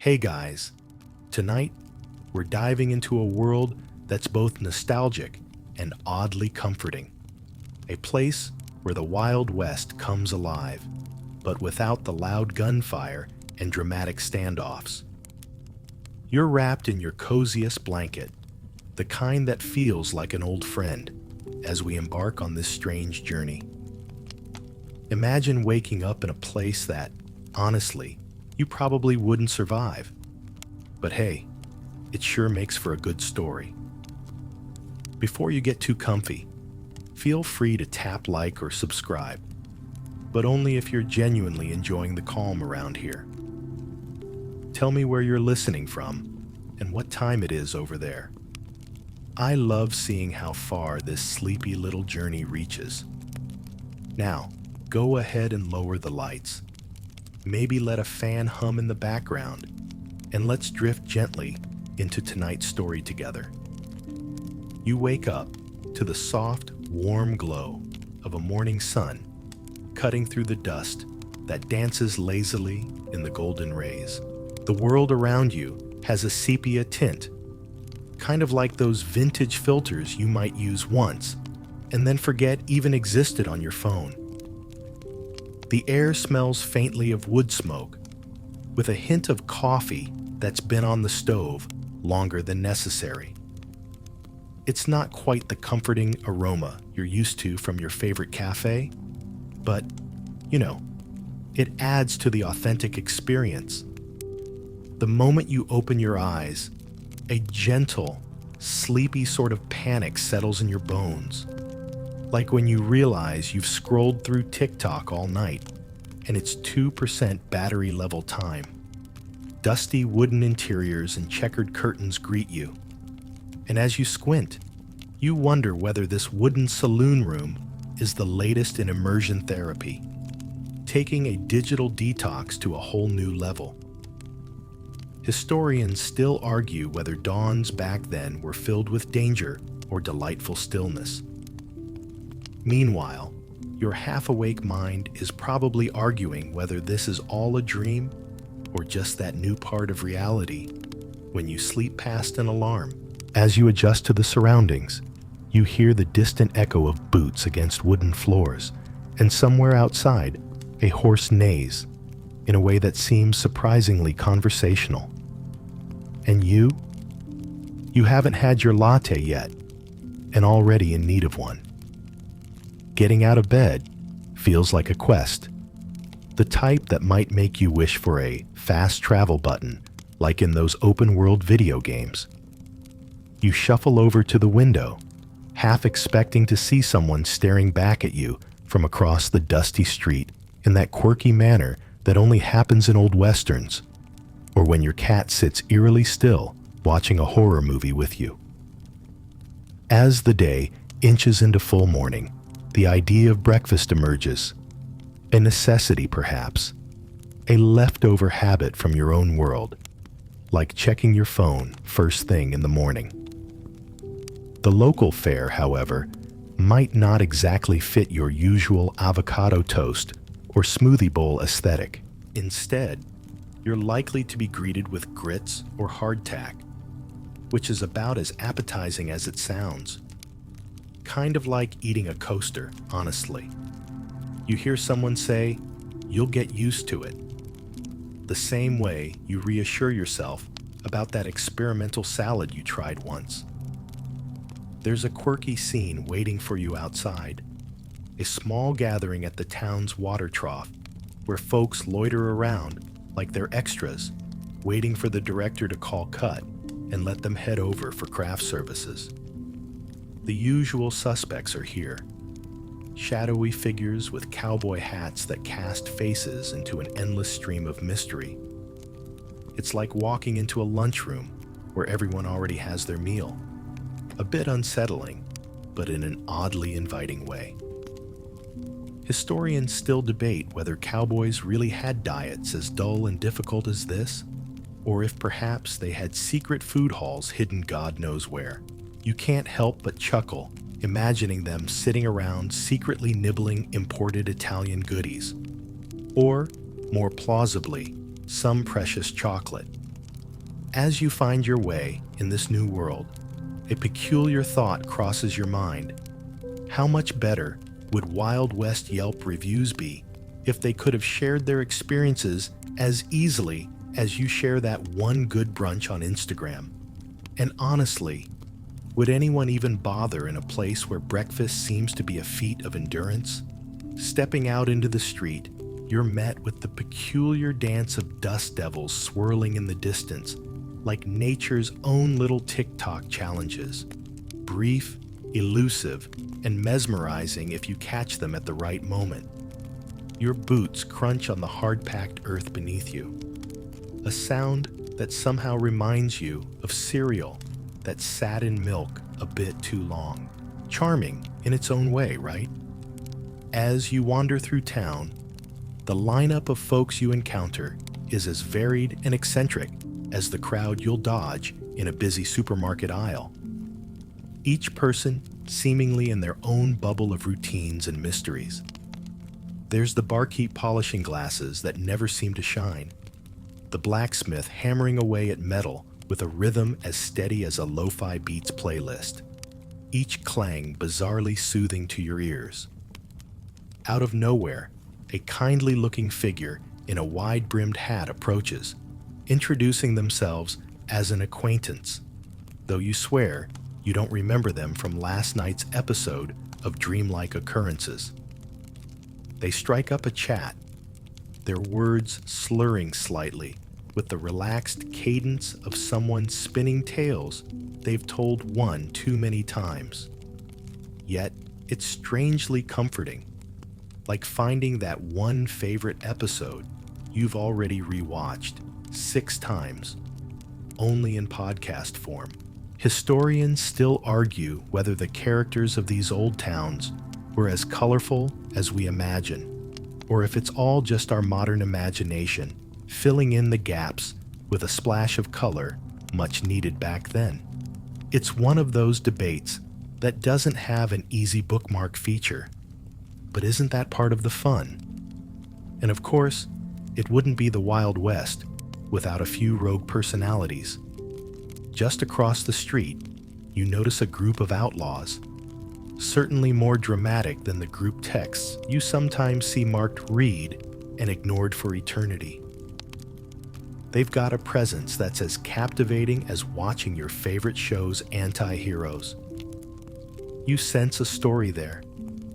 Hey guys, tonight we're diving into a world that's both nostalgic and oddly comforting. A place where the Wild West comes alive, but without the loud gunfire and dramatic standoffs. You're wrapped in your coziest blanket, the kind that feels like an old friend, as we embark on this strange journey. Imagine waking up in a place that, honestly, you probably wouldn't survive. But hey, it sure makes for a good story. Before you get too comfy, feel free to tap like or subscribe, but only if you're genuinely enjoying the calm around here. Tell me where you're listening from and what time it is over there. I love seeing how far this sleepy little journey reaches. Now, go ahead and lower the lights. Maybe let a fan hum in the background, and let's drift gently into tonight's story together. You wake up to the soft, warm glow of a morning sun cutting through the dust that dances lazily in the golden rays. The world around you has a sepia tint, kind of like those vintage filters you might use once and then forget even existed on your phone. The air smells faintly of wood smoke, with a hint of coffee that's been on the stove longer than necessary. It's not quite the comforting aroma you're used to from your favorite cafe, but, it adds to the authentic experience. The moment you open your eyes, a gentle, sleepy sort of panic settles in your bones. Like when you realize you've scrolled through TikTok all night and it's 2% battery level time. Dusty wooden interiors and checkered curtains greet you. And as you squint, you wonder whether this wooden saloon room is the latest in immersion therapy, taking a digital detox to a whole new level. Historians still argue whether dawns back then were filled with danger or delightful stillness. Meanwhile, your half-awake mind is probably arguing whether this is all a dream or just that new part of reality when you sleep past an alarm. As you adjust to the surroundings, you hear the distant echo of boots against wooden floors, and somewhere outside, a horse neighs in a way that seems surprisingly conversational. And you haven't had your latte yet, and already in need of one. Getting out of bed feels like a quest, the type that might make you wish for a fast travel button, like in those open-world video games. You shuffle over to the window, half expecting to see someone staring back at you from across the dusty street in that quirky manner that only happens in old westerns, or when your cat sits eerily still watching a horror movie with you. As the day inches into full morning, the idea of breakfast emerges, a necessity perhaps, a leftover habit from your own world, like checking your phone first thing in the morning. The local fare, however, might not exactly fit your usual avocado toast or smoothie bowl aesthetic. Instead, you're likely to be greeted with grits or hardtack, which is about as appetizing as it sounds. Kind of like eating a coaster, honestly. You hear someone say, "You'll get used to it." The same way you reassure yourself about that experimental salad you tried once. There's a quirky scene waiting for you outside, a small gathering at the town's water trough where folks loiter around like they're extras, waiting for the director to call cut and let them head over for craft services. The usual suspects are here. Shadowy figures with cowboy hats that cast faces into an endless stream of mystery. It's like walking into a lunchroom where everyone already has their meal. A bit unsettling, but in an oddly inviting way. Historians still debate whether cowboys really had diets as dull and difficult as this, or if perhaps they had secret food halls hidden God knows where. You can't help but chuckle, imagining them sitting around secretly nibbling imported Italian goodies. Or, more plausibly, some precious chocolate, As you find your way in this new world, a peculiar thought crosses your mind. How much better would Wild West Yelp reviews be if they could have shared their experiences as easily as you share that one good brunch on Instagram? And honestly, would anyone even bother in a place where breakfast seems to be a feat of endurance? Stepping out into the street, you're met with the peculiar dance of dust devils swirling in the distance, like nature's own little TikTok challenges. Brief, elusive, and mesmerizing if you catch them at the right moment. Your boots crunch on the hard-packed earth beneath you. A sound that somehow reminds you of cereal that sat in milk a bit too long. Charming in its own way, right? As you wander through town, the lineup of folks you encounter is as varied and eccentric as the crowd you'll dodge in a busy supermarket aisle. Each person seemingly in their own bubble of routines and mysteries. There's the barkeep polishing glasses that never seem to shine, the blacksmith hammering away at metal with a rhythm as steady as a lo-fi beats playlist, each clang bizarrely soothing to your ears. Out of nowhere, a kindly-looking figure in a wide-brimmed hat approaches, introducing themselves as an acquaintance, though you swear you don't remember them from last night's episode of Dreamlike Occurrences. They strike up a chat, their words slurring slightly with the relaxed cadence of someone spinning tales they've told one too many times. Yet, it's strangely comforting, like finding that one favorite episode you've already rewatched 6 times, only in podcast form. Historians still argue whether the characters of these old towns were as colorful as we imagine, or if it's all just our modern imagination filling in the gaps with a splash of color much needed back then. It's one of those debates that doesn't have an easy bookmark feature, but isn't that part of the fun? And of course, it wouldn't be the Wild West without a few rogue personalities. Just across the street, you notice a group of outlaws, certainly more dramatic than the group texts you sometimes see marked "read" and ignored for eternity. They've got a presence that's as captivating as watching your favorite show's anti-heroes. You sense a story there,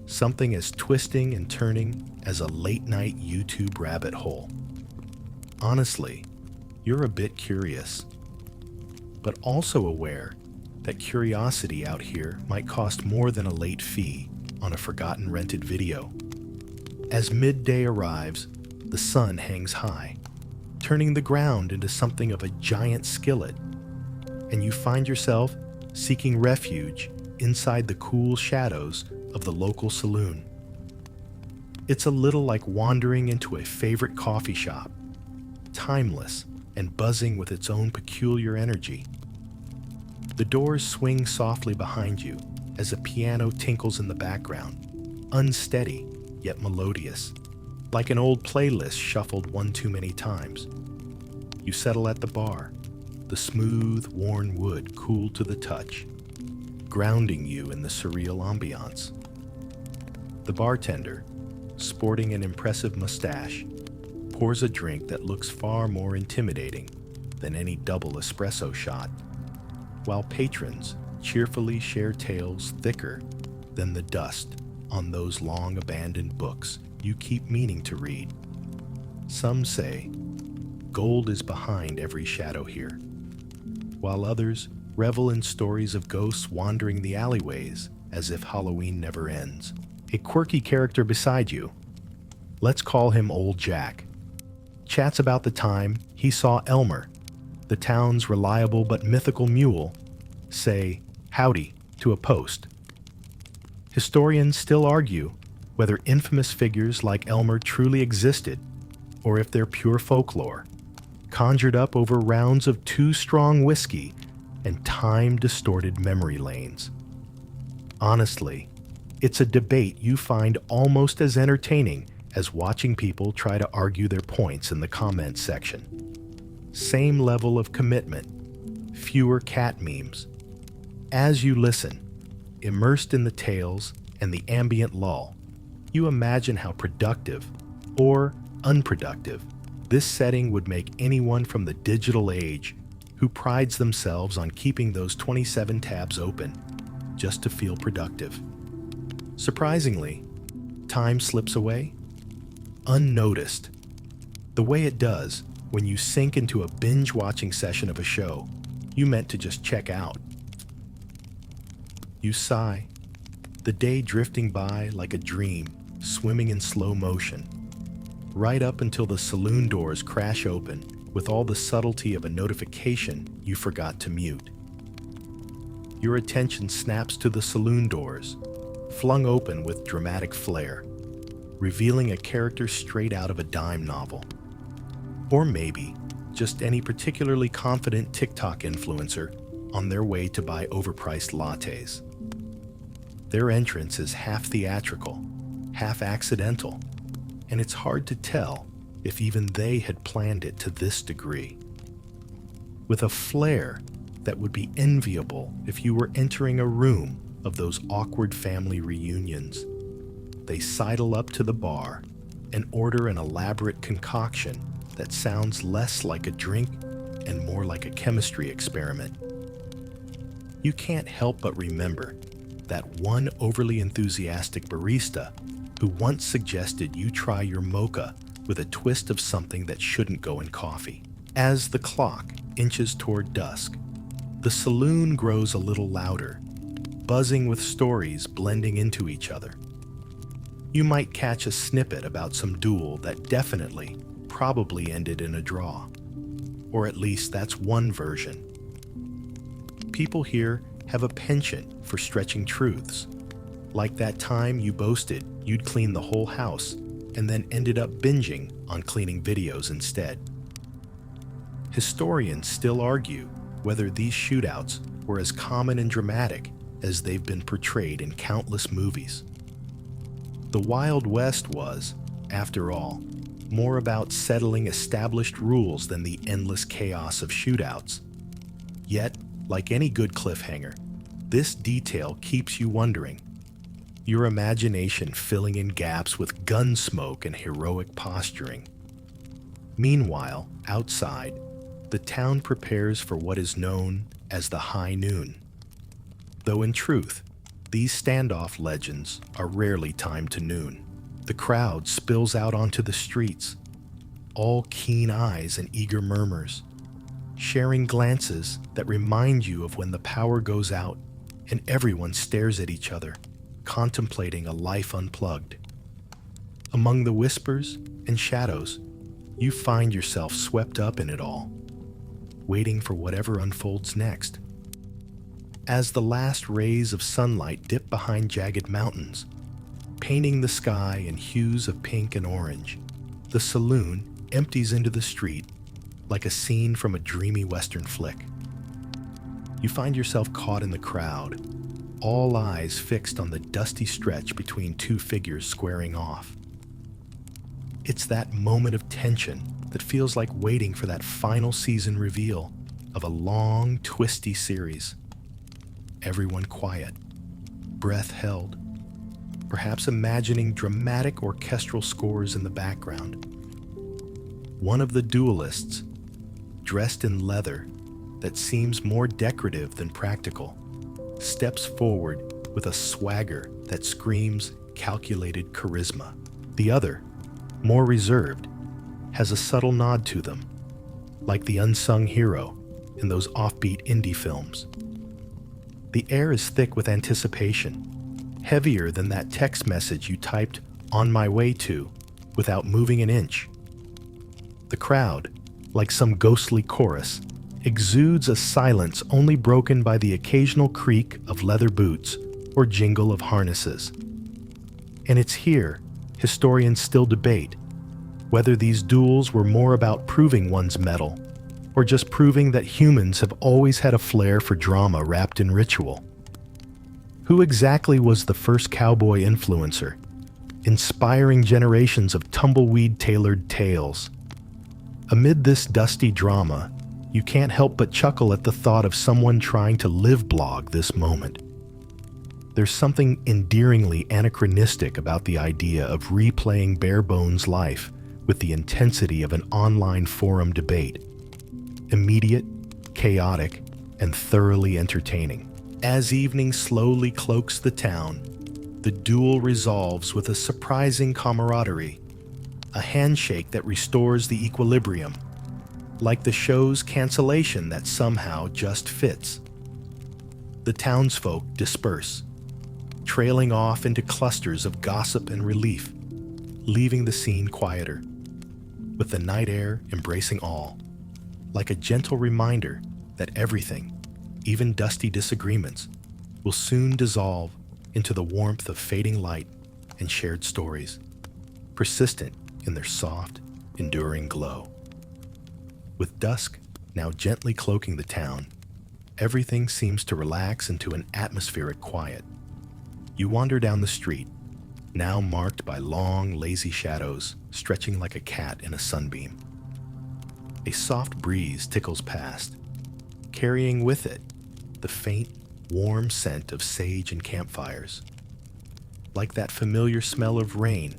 something as twisting and turning as a late-night YouTube rabbit hole. Honestly, you're a bit curious, but also aware that curiosity out here might cost more than a late fee on a forgotten rented video. As midday arrives, the sun hangs high, turning the ground into something of a giant skillet, and you find yourself seeking refuge inside the cool shadows of the local saloon. It's a little like wandering into a favorite coffee shop, timeless and buzzing with its own peculiar energy. The doors swing softly behind you as a piano tinkles in the background, unsteady yet melodious, like an old playlist shuffled one too many times. You settle at the bar, the smooth, worn wood cool to the touch, grounding you in the surreal ambiance. The bartender, sporting an impressive mustache, pours a drink that looks far more intimidating than any double espresso shot, while patrons cheerfully share tales thicker than the dust on those long abandoned books you keep meaning to read. Some say gold is behind every shadow here, while others revel in stories of ghosts wandering the alleyways as if Halloween never ends. A quirky character beside you, let's call him Old Jack, chats about the time he saw Elmer, the town's reliable but mythical mule, say howdy to a post. Historians still argue whether infamous figures like Elmer truly existed, or if they're pure folklore, conjured up over rounds of too strong whiskey and time-distorted memory lanes. Honestly, it's a debate you find almost as entertaining as watching people try to argue their points in the comments section. Same level of commitment, fewer cat memes. As you listen, immersed in the tales and the ambient lull, you imagine how productive or unproductive this setting would make anyone from the digital age who prides themselves on keeping those 27 tabs open just to feel productive. Surprisingly, time slips away, unnoticed, the way it does when you sink into a binge-watching session of a show you meant to just check out. You sigh, the day drifting by like a dream, swimming in slow motion, right up until the saloon doors crash open with all the subtlety of a notification you forgot to mute. Your attention snaps to the saloon doors, flung open with dramatic flair, revealing a character straight out of a dime novel. Or maybe just any particularly confident TikTok influencer on their way to buy overpriced lattes. Their entrance is half theatrical, half accidental, and it's hard to tell if even they had planned it to this degree. With a flair that would be enviable if you were entering a room of those awkward family reunions, they sidle up to the bar and order an elaborate concoction that sounds less like a drink and more like a chemistry experiment. You can't help but remember that one overly enthusiastic barista who once suggested you try your mocha with a twist of something that shouldn't go in coffee. As the clock inches toward dusk, the saloon grows a little louder, buzzing with stories blending into each other. You might catch a snippet about some duel that definitely, probably ended in a draw. Or at least that's one version. People here have a penchant for stretching truths, like that time you boasted you'd clean the whole house and then ended up binging on cleaning videos instead. Historians still argue whether these shootouts were as common and dramatic as they've been portrayed in countless movies. The Wild West was, after all, more about settling established rules than the endless chaos of shootouts. Yet, like any good cliffhanger, this detail keeps you wondering, your imagination filling in gaps with gun smoke and heroic posturing. Meanwhile, outside, the town prepares for what is known as the high noon. Though in truth, these standoff legends are rarely timed to noon. The crowd spills out onto the streets, all keen eyes and eager murmurs, sharing glances that remind you of when the power goes out and everyone stares at each other, contemplating a life unplugged. Among the whispers and shadows, you find yourself swept up in it all, waiting for whatever unfolds next. As the last rays of sunlight dip behind jagged mountains, painting the sky in hues of pink and orange, the saloon empties into the street like a scene from a dreamy Western flick. You find yourself caught in the crowd, all eyes fixed on the dusty stretch between two figures squaring off. It's that moment of tension that feels like waiting for that final season reveal of a long, twisty series. Everyone quiet, breath held, perhaps imagining dramatic orchestral scores in the background. One of the duelists, dressed in leather that seems more decorative than practical, steps forward with a swagger that screams calculated charisma. The other, more reserved, has a subtle nod to them, like the unsung hero in those offbeat indie films. The air is thick with anticipation, heavier than that text message you typed "on my way to" without moving an inch. The crowd, like some ghostly chorus, exudes a silence only broken by the occasional creak of leather boots or jingle of harnesses. And it's here historians still debate whether these duels were more about proving one's mettle or just proving that humans have always had a flair for drama wrapped in ritual. Who exactly was the first cowboy influencer, inspiring generations of tumbleweed-tailored tales? Amid this dusty drama, you can't help but chuckle at the thought of someone trying to live blog this moment. There's something endearingly anachronistic about the idea of replaying bare-bones life with the intensity of an online forum debate. Immediate, chaotic, and thoroughly entertaining. As evening slowly cloaks the town, the duel resolves with a surprising camaraderie, a handshake that restores the equilibrium, like the show's cancellation that somehow just fits. The townsfolk disperse, trailing off into clusters of gossip and relief, leaving the scene quieter, with the night air embracing all, like a gentle reminder that everything, even dusty disagreements, will soon dissolve into the warmth of fading light and shared stories, persistent in their soft, enduring glow. With dusk now gently cloaking the town, everything seems to relax into an atmospheric quiet. You wander down the street, now marked by long, lazy shadows stretching like a cat in a sunbeam. A soft breeze tickles past, carrying with it the faint, warm scent of sage and campfires, like that familiar smell of rain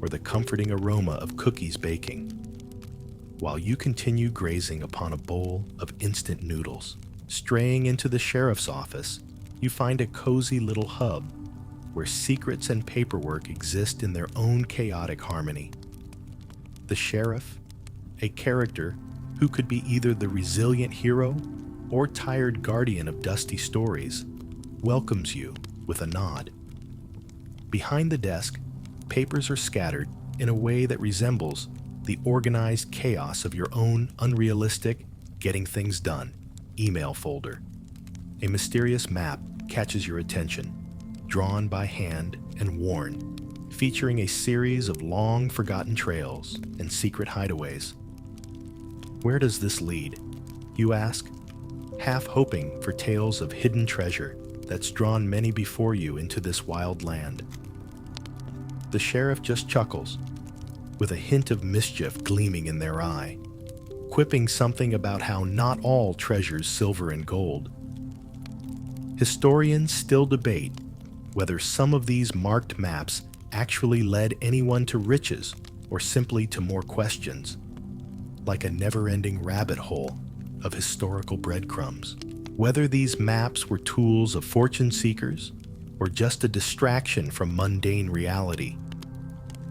or the comforting aroma of cookies baking, while you continue grazing upon a bowl of instant noodles. Straying into the sheriff's office, you find a cozy little hub where secrets and paperwork exist in their own chaotic harmony. The sheriff, a character who could be either the resilient hero or tired guardian of dusty stories, welcomes you with a nod. Behind the desk, papers are scattered in a way that resembles the organized chaos of your own unrealistic getting things done email folder. A mysterious map catches your attention, drawn by hand and worn, featuring a series of long forgotten trails and secret hideaways. Where does this lead? You ask, half hoping for tales of hidden treasure that's drawn many before you into this wild land. The sheriff just chuckles, with a hint of mischief gleaming in their eye, quipping something about how not all treasures silver and gold. Historians still debate whether some of these marked maps actually led anyone to riches or simply to more questions, like a never-ending rabbit hole of historical breadcrumbs. Whether these maps were tools of fortune seekers or just a distraction from mundane reality.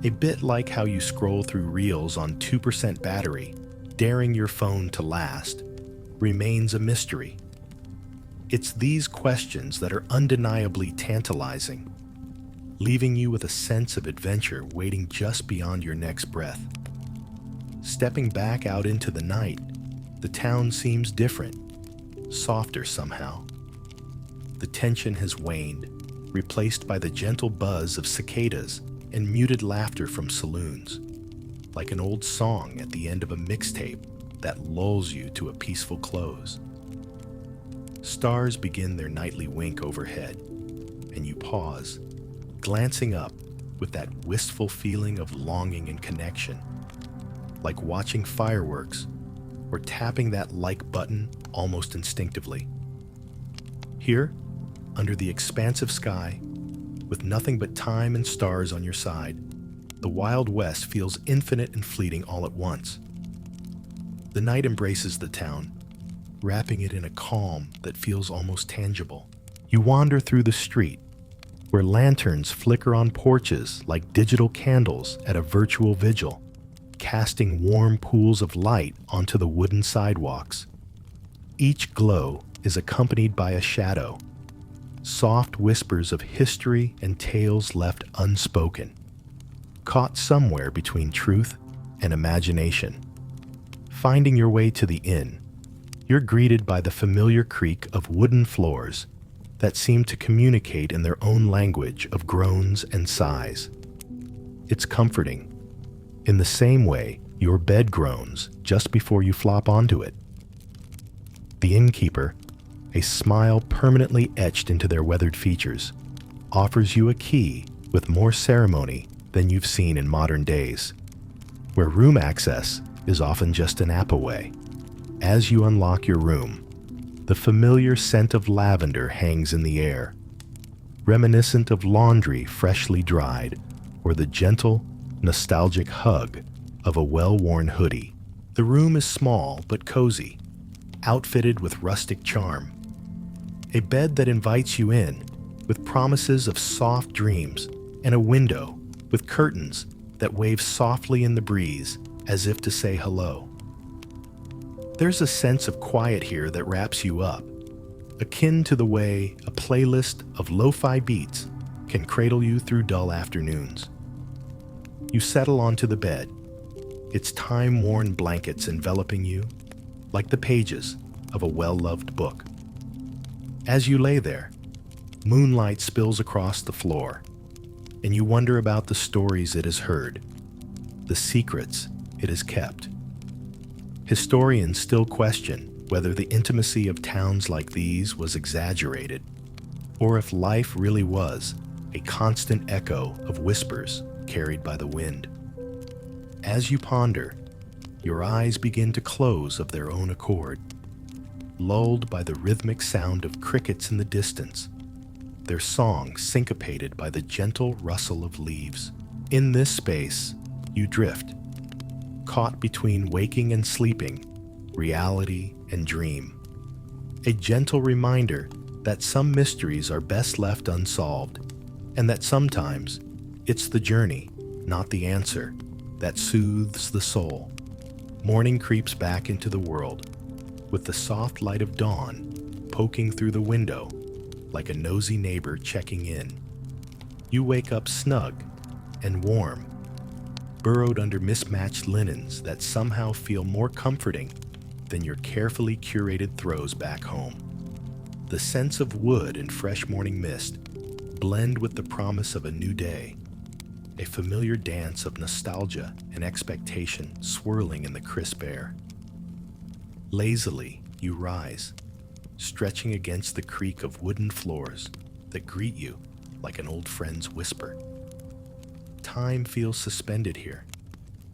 A bit like how you scroll through reels on 2% battery, daring your phone to last, remains a mystery. It's these questions that are undeniably tantalizing, leaving you with a sense of adventure waiting just beyond your next breath. Stepping back out into the night, the town seems different, softer somehow. The tension has waned, replaced by the gentle buzz of cicadas and muted laughter from saloons, like an old song at the end of a mixtape that lulls you to a peaceful close. Stars begin their nightly wink overhead, and you pause, glancing up with that wistful feeling of longing and connection, like watching fireworks or tapping that like button almost instinctively. Here, under the expansive sky, with nothing but time and stars on your side, the Wild West feels infinite and fleeting all at once. The night embraces the town, wrapping it in a calm that feels almost tangible. You wander through the street, where lanterns flicker on porches like digital candles at a virtual vigil, casting warm pools of light onto the wooden sidewalks. Each glow is accompanied by a shadow, soft whispers of history and tales left unspoken, caught somewhere between truth and imagination. Finding your way to the inn, you're greeted by the familiar creak of wooden floors that seem to communicate in their own language of groans and sighs. It's comforting, in the same way your bed groans just before you flop onto it. The innkeeper, a smile permanently etched into their weathered features, offers you a key with more ceremony than you've seen in modern days, where room access is often just an app away. As you unlock your room, the familiar scent of lavender hangs in the air, reminiscent of laundry freshly dried, or the gentle, nostalgic hug of a well-worn hoodie. The room is small but cozy, outfitted with rustic charm. A bed that invites you in, with promises of soft dreams, and a window with curtains that wave softly in the breeze as if to say hello. There's a sense of quiet here that wraps you up, akin to the way a playlist of lo-fi beats can cradle you through dull afternoons. You settle onto the bed, its time-worn blankets enveloping you like the pages of a well-loved book. As you lay there, moonlight spills across the floor, and you wonder about the stories it has heard, the secrets it has kept. Historians still question whether the intimacy of towns like these was exaggerated, or if life really was a constant echo of whispers carried by the wind. As you ponder, your eyes begin to close of their own accord, lulled by the rhythmic sound of crickets in the distance, their song syncopated by the gentle rustle of leaves. In this space, you drift, caught between waking and sleeping, reality and dream. A gentle reminder that some mysteries are best left unsolved, and that sometimes it's the journey, not the answer, that soothes the soul. Morning creeps back into the world, with the soft light of dawn poking through the window like a nosy neighbor checking in. You wake up snug and warm, burrowed under mismatched linens that somehow feel more comforting than your carefully curated throws back home. The scents of wood and fresh morning mist blend with the promise of a new day, a familiar dance of nostalgia and expectation swirling in the crisp air. Lazily, you rise, stretching against the creak of wooden floors that greet you like an old friend's whisper. Time feels suspended here,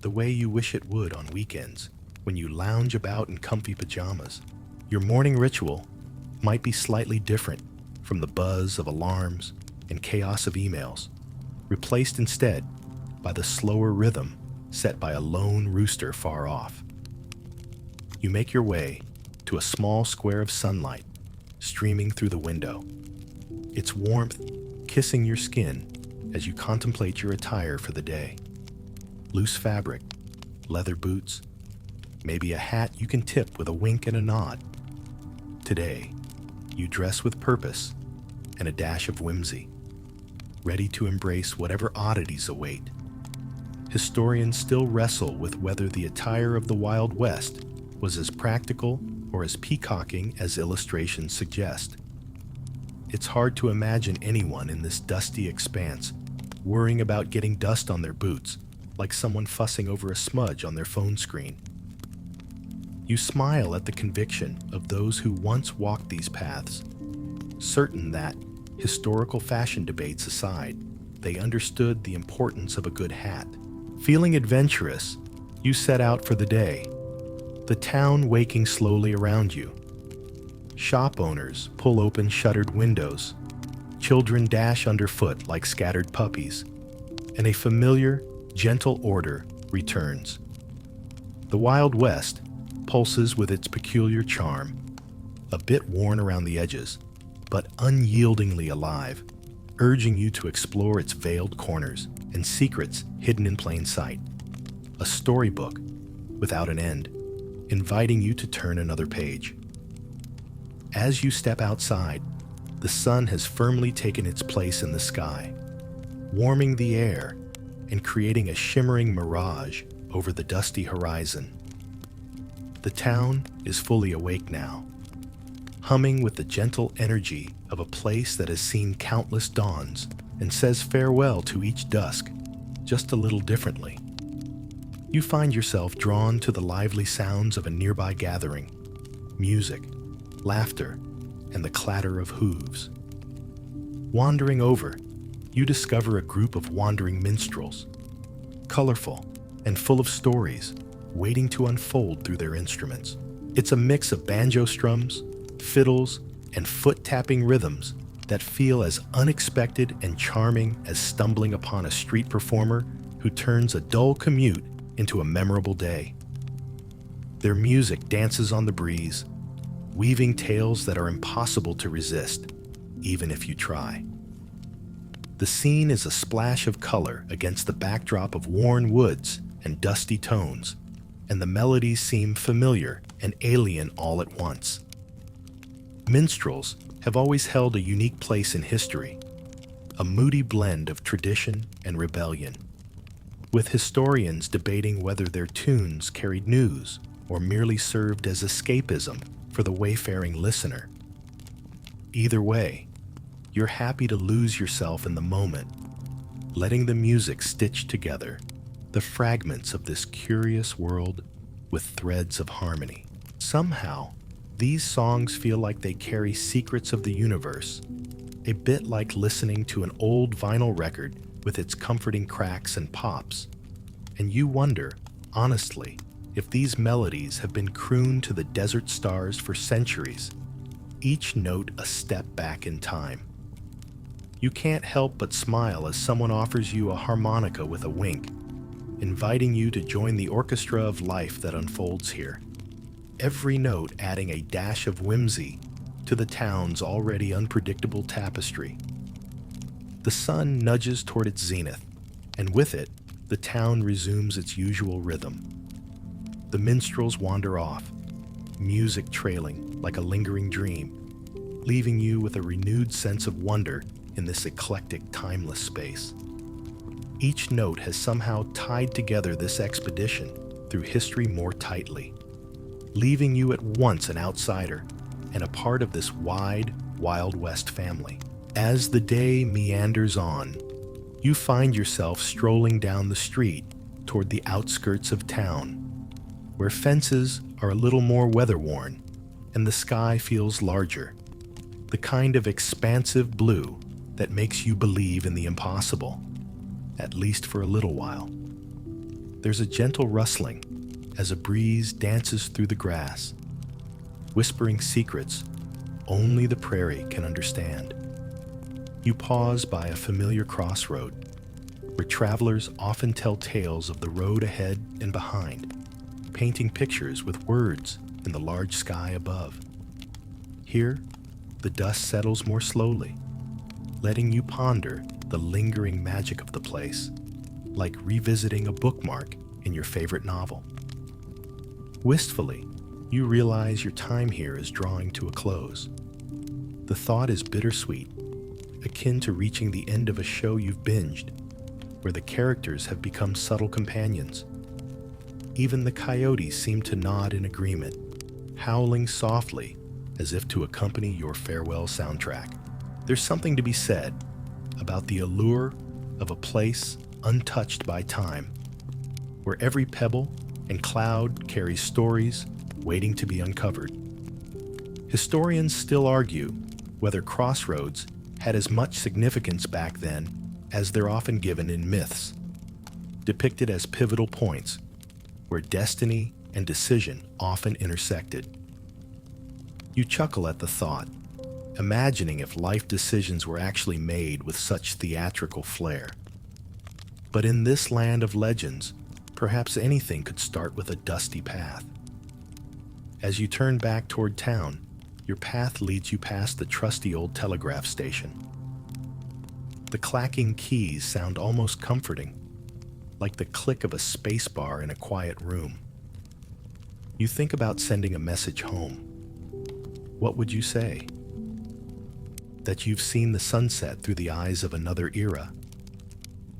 the way you wish it would on weekends when you lounge about in comfy pajamas. Your morning ritual might be slightly different from the buzz of alarms and chaos of emails, replaced instead by the slower rhythm set by a lone rooster far off. You make your way to a small square of sunlight streaming through the window, its warmth kissing your skin as you contemplate your attire for the day. Loose fabric, leather boots, maybe a hat you can tip with a wink and a nod. Today, you dress with purpose and a dash of whimsy, ready to embrace whatever oddities await. Historians still wrestle with whether the attire of the Wild West was as practical or as peacocking as illustrations suggest. It's hard to imagine anyone in this dusty expanse worrying about getting dust on their boots, like someone fussing over a smudge on their phone screen. You smile at the conviction of those who once walked these paths, certain that, historical fashion debates aside, they understood the importance of a good hat. Feeling adventurous, you set out for the day, the town waking slowly around you. Shop owners pull open shuttered windows, children dash underfoot like scattered puppies, and a familiar, gentle order returns. The Wild West pulses with its peculiar charm, a bit worn around the edges, but unyieldingly alive, urging you to explore its veiled corners and secrets hidden in plain sight. A storybook without an end, inviting you to turn another page. As you step outside, the sun has firmly taken its place in the sky, warming the air and creating a shimmering mirage over the dusty horizon. The town is fully awake now, humming with the gentle energy of a place that has seen countless dawns and says farewell to each dusk, just a little differently. You find yourself drawn to the lively sounds of a nearby gathering, music, laughter, and the clatter of hooves. Wandering over, you discover a group of wandering minstrels, colorful and full of stories, waiting to unfold through their instruments. It's a mix of banjo strums, fiddles, and foot-tapping rhythms that feel as unexpected and charming as stumbling upon a street performer who turns a dull commute into a memorable day. Their music dances on the breeze, weaving tales that are impossible to resist, even if you try. The scene is a splash of color against the backdrop of worn woods and dusty tones, and the melodies seem familiar and alien all at once. Minstrels have always held a unique place in history, a moody blend of tradition and rebellion, with historians debating whether their tunes carried news or merely served as escapism for the wayfaring listener. Either way, you're happy to lose yourself in the moment, letting the music stitch together the fragments of this curious world with threads of harmony. Somehow, these songs feel like they carry secrets of the universe, a bit like listening to an old vinyl record with its comforting cracks and pops. And you wonder, honestly, if these melodies have been crooned to the desert stars for centuries, each note a step back in time. You can't help but smile as someone offers you a harmonica with a wink, inviting you to join the orchestra of life that unfolds here. Every note adding a dash of whimsy to the town's already unpredictable tapestry. The sun nudges toward its zenith, and with it, the town resumes its usual rhythm. The minstrels wander off, music trailing like a lingering dream, leaving you with a renewed sense of wonder in this eclectic, timeless space. Each note has somehow tied together this expedition through history more tightly, leaving you at once an outsider and a part of this wide, Wild West family. As the day meanders on, you find yourself strolling down the street toward the outskirts of town, where fences are a little more weather-worn and the sky feels larger, the kind of expansive blue that makes you believe in the impossible, at least for a little while. There's a gentle rustling as a breeze dances through the grass, whispering secrets only the prairie can understand. You pause by a familiar crossroad, where travelers often tell tales of the road ahead and behind, painting pictures with words in the large sky above. Here, the dust settles more slowly, letting you ponder the lingering magic of the place, like revisiting a bookmark in your favorite novel. Wistfully, you realize your time here is drawing to a close. The thought is bittersweet, akin to reaching the end of a show you've binged, where the characters have become subtle companions. Even the coyotes seem to nod in agreement, howling softly as if to accompany your farewell soundtrack. There's something to be said about the allure of a place untouched by time, where every pebble and cloud carries stories waiting to be uncovered. Historians still argue whether crossroads had as much significance back then as they're often given in myths, depicted as pivotal points where destiny and decision often intersected. You chuckle at the thought, imagining if life decisions were actually made with such theatrical flair. But in this land of legends, perhaps anything could start with a dusty path. As you turn back toward town, your path leads you past the trusty old telegraph station. The clacking keys sound almost comforting, like the click of a spacebar in a quiet room. You think about sending a message home. What would you say? That you've seen the sunset through the eyes of another era?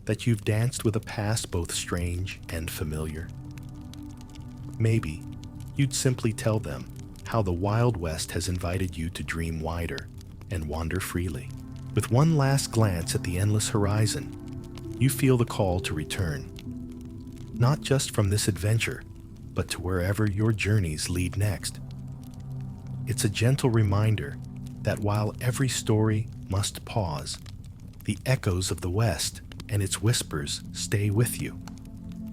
That you've danced with a past both strange and familiar? Maybe you'd simply tell them how the Wild West has invited you to dream wider and wander freely. With one last glance at the endless horizon, you feel the call to return, not just from this adventure, but to wherever your journeys lead next. It's a gentle reminder that while every story must pause, the echoes of the West and its whispers stay with you,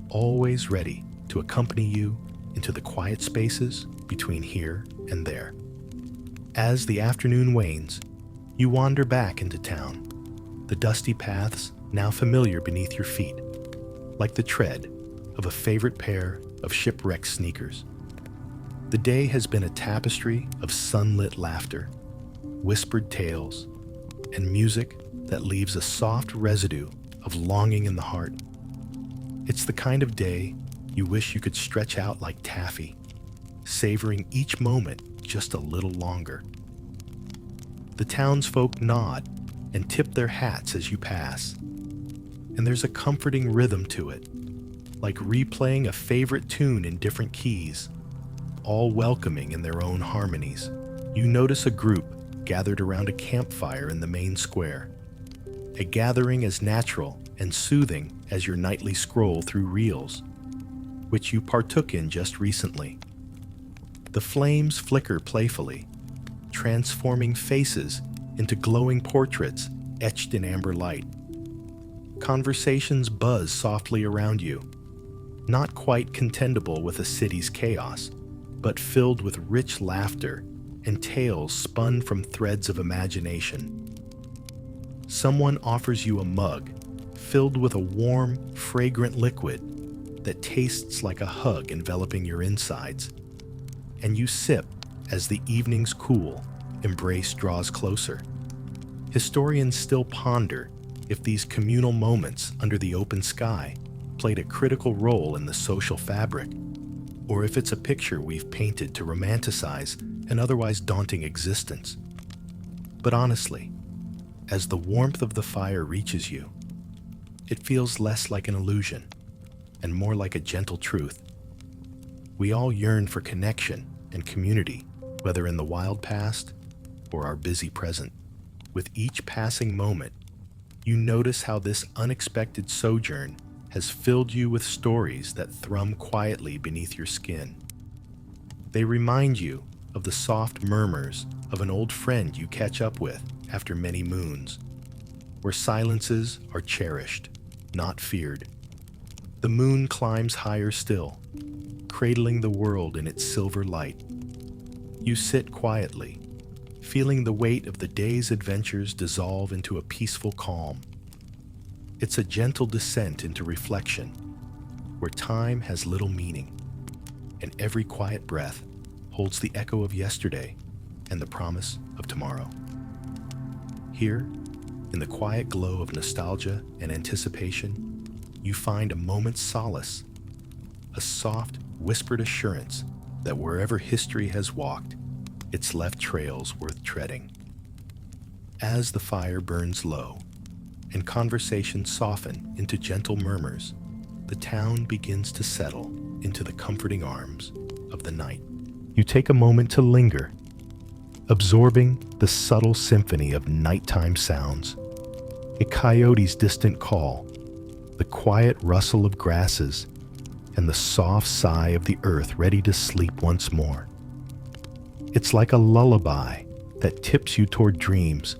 always ready to to accompany you into the quiet spaces between here and there. As the afternoon wanes, you wander back into town, the dusty paths now familiar beneath your feet, like the tread of a favorite pair of shipwrecked sneakers. The day has been a tapestry of sunlit laughter, whispered tales, and music that leaves a soft residue of longing in the heart. It's the kind of day you wish you could stretch out like taffy, savoring each moment just a little longer. The townsfolk nod and tip their hats as you pass, and there's a comforting rhythm to it, like replaying a favorite tune in different keys, all welcoming in their own harmonies. You notice a group gathered around a campfire in the main square, a gathering as natural and soothing as your nightly scroll through reels, which you partook in just recently. The flames flicker playfully, transforming faces into glowing portraits etched in amber light. Conversations buzz softly around you, not quite contendable with a city's chaos, but filled with rich laughter and tales spun from threads of imagination. Someone offers you a mug filled with a warm, fragrant liquid that tastes like a hug enveloping your insides, and you sip as the evening's cool embrace draws closer. Historians still ponder if these communal moments under the open sky played a critical role in the social fabric, or if it's a picture we've painted to romanticize an otherwise daunting existence. But honestly, as the warmth of the fire reaches you, it feels less like an illusion and more like a gentle truth. We all yearn for connection and community, whether in the wild past or our busy present. With each passing moment, you notice how this unexpected sojourn has filled you with stories that thrum quietly beneath your skin. They remind you of the soft murmurs of an old friend you catch up with after many moons, where silences are cherished, not feared. The moon climbs higher still, cradling the world in its silver light. You sit quietly, feeling the weight of the day's adventures dissolve into a peaceful calm. It's a gentle descent into reflection, where time has little meaning, and every quiet breath holds the echo of yesterday and the promise of tomorrow. Here, in the quiet glow of nostalgia and anticipation, you find a moment's solace, a soft, whispered assurance that wherever history has walked, it's left trails worth treading. As the fire burns low and conversations soften into gentle murmurs, the town begins to settle into the comforting arms of the night. You take a moment to linger, absorbing the subtle symphony of nighttime sounds, a coyote's distant call, the quiet rustle of grasses, and the soft sigh of the earth ready to sleep once more. It's like a lullaby that tips you toward dreams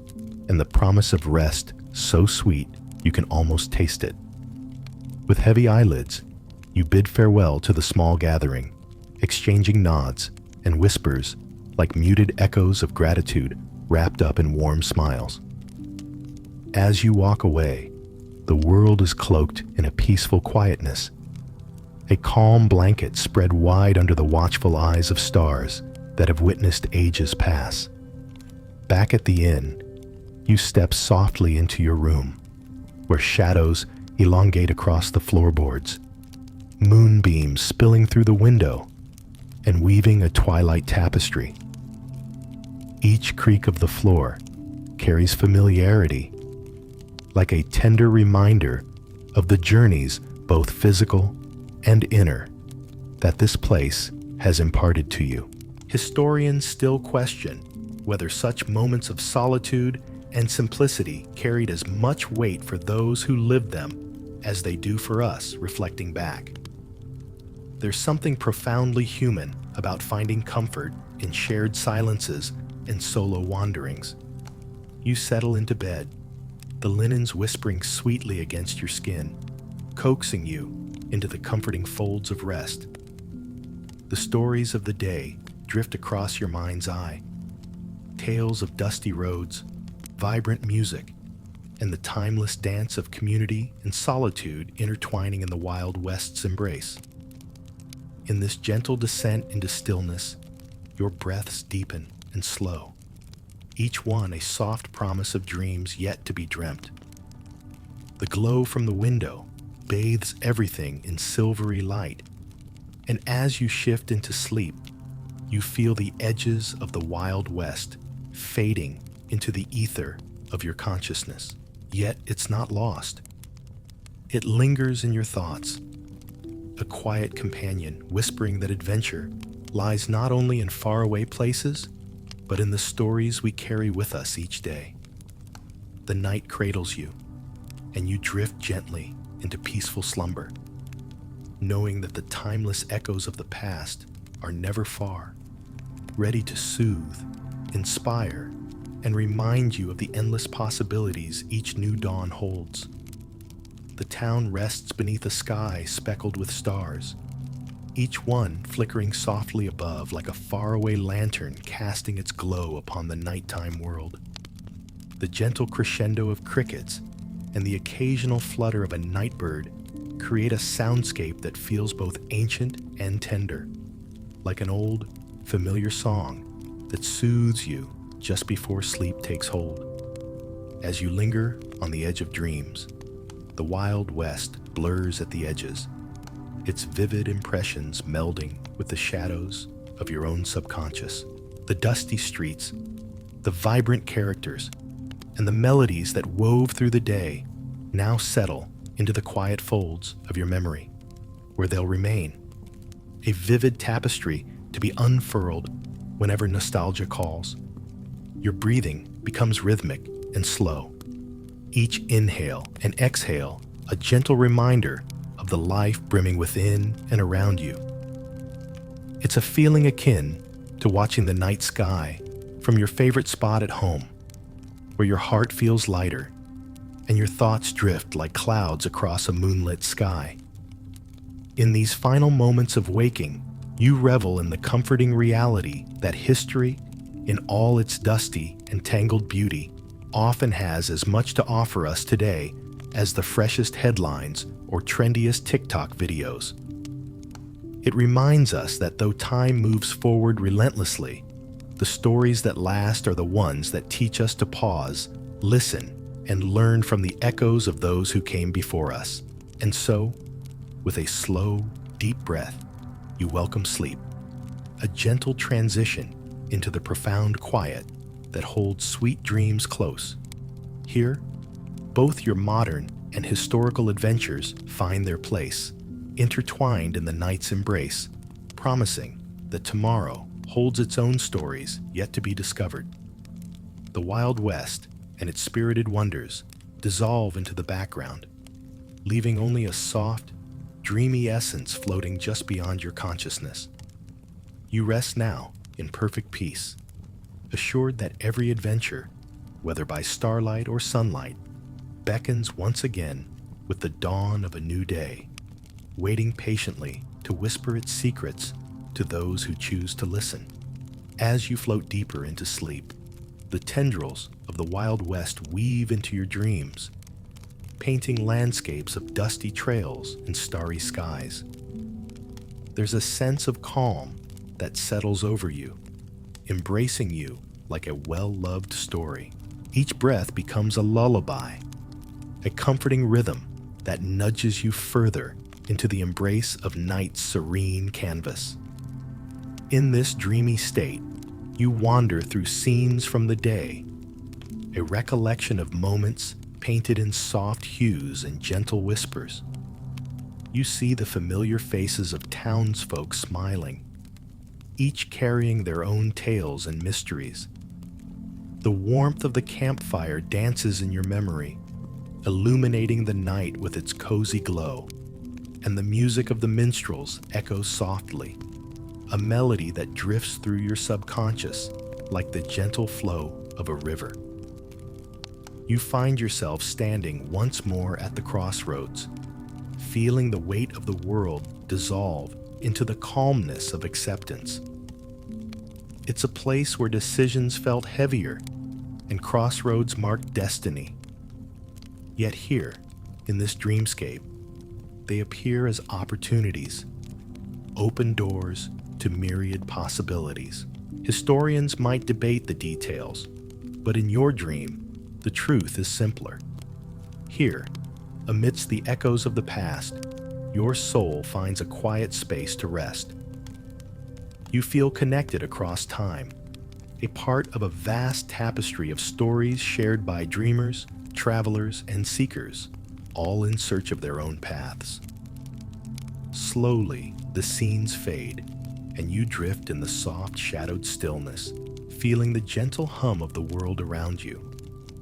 and the promise of rest so sweet you can almost taste it. With heavy eyelids, you bid farewell to the small gathering, exchanging nods and whispers like muted echoes of gratitude wrapped up in warm smiles. As you walk away, the world is cloaked in a peaceful quietness, a calm blanket spread wide under the watchful eyes of stars that have witnessed ages pass. Back at the inn, you step softly into your room, where shadows elongate across the floorboards, moonbeams spilling through the window and weaving a twilight tapestry. Each creak of the floor carries familiarity, like a tender reminder of the journeys, both physical and inner, that this place has imparted to you. Historians still question whether such moments of solitude and simplicity carried as much weight for those who lived them as they do for us reflecting back. There's something profoundly human about finding comfort in shared silences and solo wanderings. You settle into bed, the linens whispering sweetly against your skin, coaxing you into the comforting folds of rest. The stories of the day drift across your mind's eye. Tales of dusty roads, vibrant music, and the timeless dance of community and solitude intertwining in the Wild West's embrace. In this gentle descent into stillness, your breaths deepen and slow, each one a soft promise of dreams yet to be dreamt. The glow from the window bathes everything in silvery light, and as you shift into sleep, you feel the edges of the Wild West fading into the ether of your consciousness. Yet it's not lost. It lingers in your thoughts, a quiet companion whispering that adventure lies not only in faraway places, but in the stories we carry with us each day. The night cradles you, and you drift gently into peaceful slumber, knowing that the timeless echoes of the past are never far, ready to soothe, inspire, and remind you of the endless possibilities each new dawn holds. The town rests beneath a sky speckled with stars, each one flickering softly above like a faraway lantern casting its glow upon the nighttime world. The gentle crescendo of crickets and the occasional flutter of a nightbird create a soundscape that feels both ancient and tender, like an old, familiar song that soothes you just before sleep takes hold. As you linger on the edge of dreams, the Wild West blurs at the edges, its vivid impressions melding with the shadows of your own subconscious. The dusty streets, the vibrant characters, and the melodies that wove through the day now settle into the quiet folds of your memory, where they'll remain, a vivid tapestry to be unfurled whenever nostalgia calls. Your breathing becomes rhythmic and slow, each inhale and exhale a gentle reminder of the life brimming within and around you. It's a feeling akin to watching the night sky from your favorite spot at home, where your heart feels lighter and your thoughts drift like clouds across a moonlit sky. In these final moments of waking, you revel in the comforting reality that history, in all its dusty and tangled beauty, often has as much to offer us today as the freshest headlines or trendiest TikTok videos. It reminds us that though time moves forward relentlessly, the stories that last are the ones that teach us to pause, listen, and learn from the echoes of those who came before us. And so, with a slow, deep breath, you welcome sleep, a gentle transition into the profound quiet that holds sweet dreams close. Here, both your modern and historical adventures find their place, intertwined in the night's embrace, promising that tomorrow holds its own stories yet to be discovered. The Wild West and its spirited wonders dissolve into the background, leaving only a soft, dreamy essence floating just beyond your consciousness. You rest now in perfect peace, assured that every adventure, whether by starlight or sunlight, beckons once again with the dawn of a new day, waiting patiently to whisper its secrets to those who choose to listen. As you float deeper into sleep, the tendrils of the Wild West weave into your dreams, painting landscapes of dusty trails and starry skies. There's a sense of calm that settles over you, embracing you like a well-loved story. Each breath becomes a lullaby, a comforting rhythm that nudges you further into the embrace of night's serene canvas. In this dreamy state, you wander through scenes from the day, a recollection of moments painted in soft hues and gentle whispers. You see the familiar faces of townsfolk smiling, each carrying their own tales and mysteries. The warmth of the campfire dances in your memory, illuminating the night with its cozy glow, and the music of the minstrels echoes softly, a melody that drifts through your subconscious like the gentle flow of a river. You find yourself standing once more at the crossroads, feeling the weight of the world dissolve into the calmness of acceptance. It's a place where decisions felt heavier and crossroads marked destiny. Yet here, in this dreamscape, they appear as opportunities, open doors to myriad possibilities. Historians might debate the details, but in your dream, the truth is simpler. Here, amidst the echoes of the past, your soul finds a quiet space to rest. You feel connected across time, a part of a vast tapestry of stories shared by dreamers, travelers, and seekers, all in search of their own paths. Slowly, the scenes fade, and you drift in the soft, shadowed stillness, feeling the gentle hum of the world around you,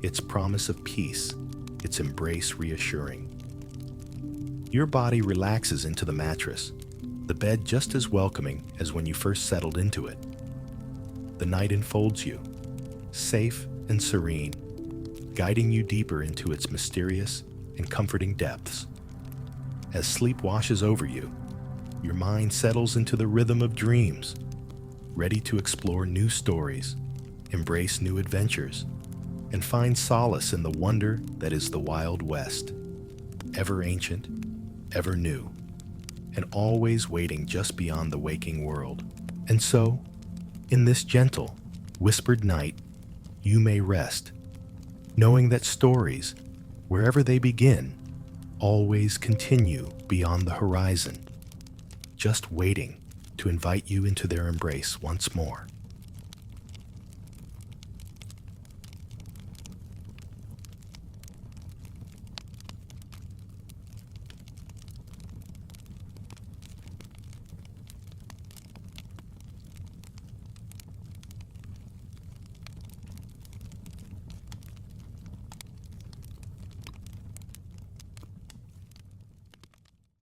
its promise of peace, its embrace reassuring. Your body relaxes into the mattress, the bed just as welcoming as when you first settled into it. The night enfolds you, safe and serene, guiding you deeper into its mysterious and comforting depths. As sleep washes over you, your mind settles into the rhythm of dreams, ready to explore new stories, embrace new adventures, and find solace in the wonder that is the Wild West, ever ancient, ever new, and always waiting just beyond the waking world. And so, in this gentle, whispered night, you may rest, knowing that stories, wherever they begin, always continue beyond the horizon, just waiting to invite you into their embrace once more.